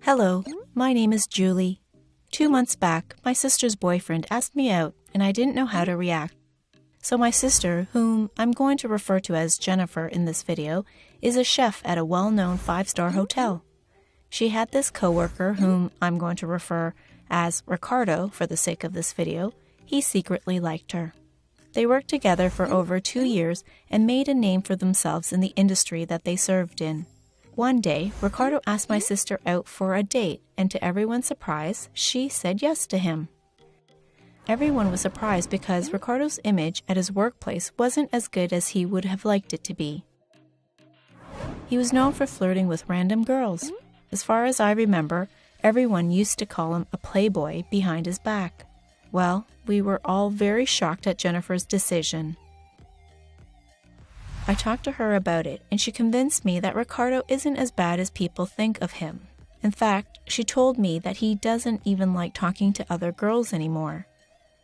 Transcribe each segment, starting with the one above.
Hello, my name is Julie. 2 months back, my sister's boyfriend asked me out and I didn't know how to react. So my sister, whom I'm going to refer to as Jennifer in this video, is a chef at a well-known 5-star hotel. She had this coworker whom I'm going to refer as Ricardo for the sake of this video. He secretly liked her. They worked together for over 2 years and made a name for themselves in the industry that they served in. One day, Ricardo asked my sister out for a date, and to everyone's surprise, she said yes to him. Everyone was surprised because Ricardo's image at his workplace wasn't as good as he would have liked it to be. He was known for flirting with random girls. As far as I remember, everyone used to call him a playboy behind his back. Well, we were all very shocked at Jennifer's decision. I talked to her about it, and she convinced me that Ricardo isn't as bad as people think of him. In fact, she told me that he doesn't even like talking to other girls anymore.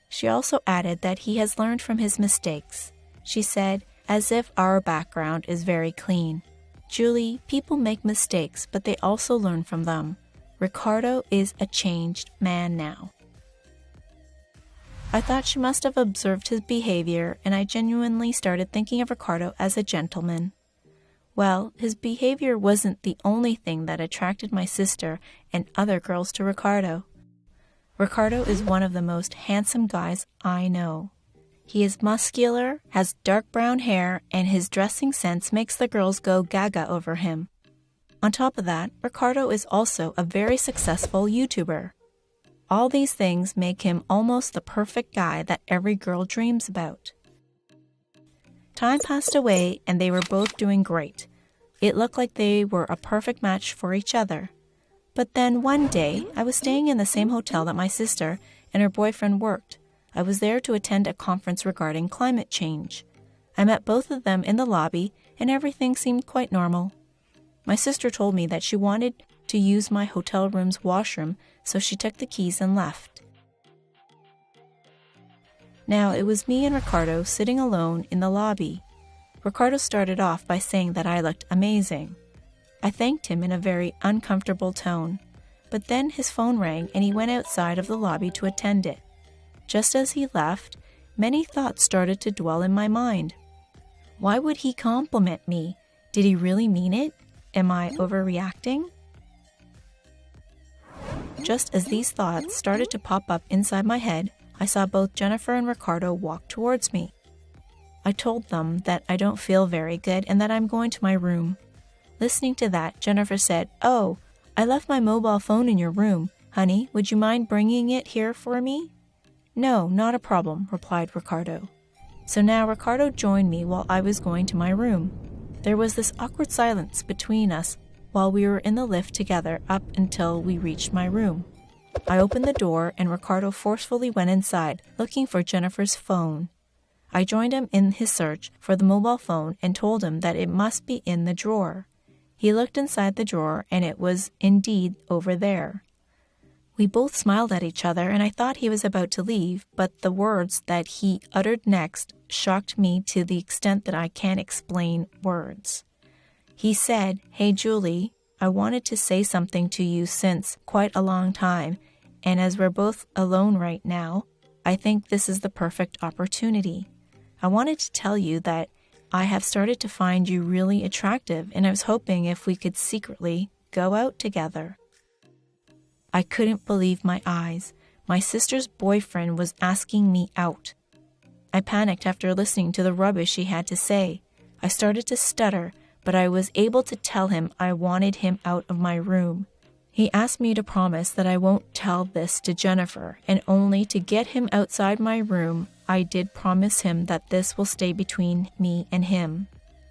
She also added that he has learned from his mistakes. She said, as if our background is very clean. Julie, people make mistakes, but they also learn from them. Ricardo is a changed man now. I thought she must have observed his behavior, and I genuinely started thinking of Ricardo as a gentleman. Well, his behavior wasn't the only thing that attracted my sister and other girls to Ricardo. Ricardo is one of the most handsome guys I know. He is muscular, has dark brown hair, and his dressing sense makes the girls go gaga over him. On top of that, Ricardo is also a very successful YouTuber. All these things make him almost the perfect guy that every girl dreams about. Time passed away and they were both doing great. It looked like they were a perfect match for each other. But then one day, I was staying in the same hotel that my sister and her boyfriend worked. I was there to attend a conference regarding climate change. I met both of them in the lobby and everything seemed quite normal. My sister told me that she wanted to use my hotel room's washroom, so she took the keys and left. Now, it was me and Ricardo sitting alone in the lobby. Ricardo started off by saying that I looked amazing. I thanked him in a very uncomfortable tone, but then his phone rang and he went outside of the lobby to attend it. Just as he left, many thoughts started to dwell in my mind. Why would he compliment me? Did he really mean it? Am I overreacting? Just as these thoughts started to pop up inside my head, I saw both Jennifer and Ricardo walk towards me. I told them that I don't feel very good and that I'm going to my room. Listening to that, Jennifer said, "Oh, I left my mobile phone in your room. Honey, would you mind bringing it here for me?" "No, not a problem," replied Ricardo. So now Ricardo joined me while I was going to my room. There was this awkward silence between us while we were in the lift together up until we reached my room. I opened the door and Ricardo forcefully went inside, looking for Jennifer's phone. I joined him in his search for the mobile phone and told him that it must be in the drawer. He looked inside the drawer and it was indeed over there. We both smiled at each other and I thought he was about to leave, but the words that he uttered next shocked me to the extent that I can't explain words. He said, "Hey Julie, I wanted to say something to you since quite a long time, and as we're both alone right now, I think this is the perfect opportunity. I wanted to tell you that I have started to find you really attractive, and I was hoping if we could secretly go out together." I couldn't believe my eyes. My sister's boyfriend was asking me out. I panicked after listening to the rubbish he had to say. I started to stutter, but I was able to tell him I wanted him out of my room. He asked me to promise that I won't tell this to Jennifer, and only to get him outside my room, I did promise him that this will stay between me and him.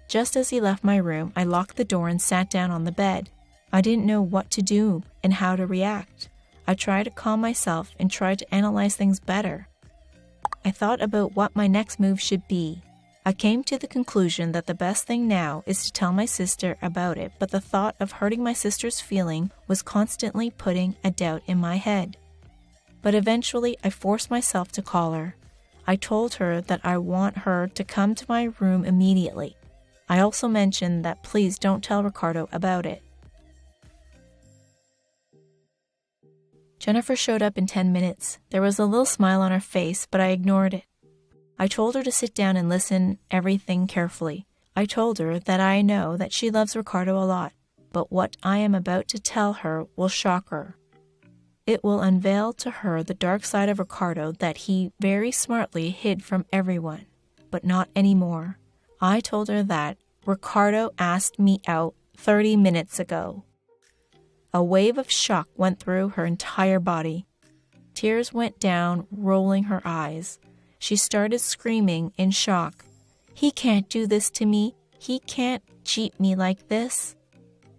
Just as he left my room, I locked the door and sat down on the bed. I didn't know what to do and how to react. I tried to calm myself and tried to analyze things better. I thought about what my next move should be. I came to the conclusion that the best thing now is to tell my sister about it, but the thought of hurting my sister's feeling was constantly putting a doubt in my head. But eventually, I forced myself to call her. I told her that I want her to come to my room immediately. I also mentioned that please don't tell Ricardo about it. Jennifer showed up in 10 minutes. There was a little smile on her face, but I ignored it. I told her to sit down and listen everything carefully. I told her that I know that she loves Ricardo a lot, but what I am about to tell her will shock her. It will unveil to her the dark side of Ricardo that he very smartly hid from everyone, but not anymore. I told her that Ricardo asked me out 30 minutes ago. A wave of shock went through her entire body. Tears went down, rolling her eyes. She started screaming in shock. "He can't do this to me. He can't cheat me like this."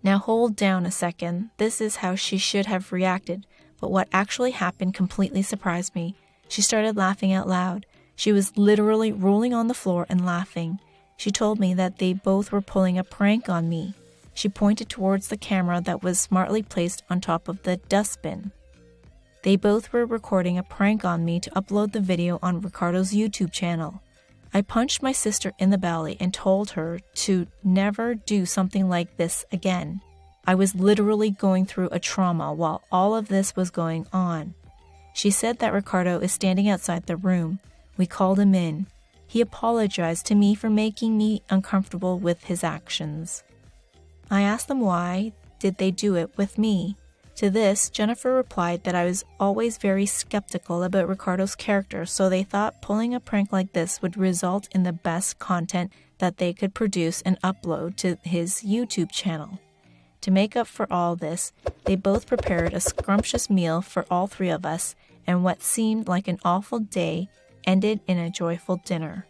Now hold down a second. This is how she should have reacted, but what actually happened completely surprised me. She started laughing out loud. She was literally rolling on the floor and laughing. She told me that they both were pulling a prank on me. She pointed towards the camera that was smartly placed on top of the dustbin. They both were recording a prank on me to upload the video on Ricardo's YouTube channel. I punched my sister in the belly and told her to never do something like this again. I was literally going through a trauma while all of this was going on. She said that Ricardo is standing outside the room. We called him in. He apologized to me for making me uncomfortable with his actions. I asked them why did they do it with me. To this, Jennifer replied that I was always very skeptical about Ricardo's character, so they thought pulling a prank like this would result in the best content that they could produce and upload to his YouTube channel. To make up for all this, they both prepared a scrumptious meal for all three of us, and what seemed like an awful day ended in a joyful dinner.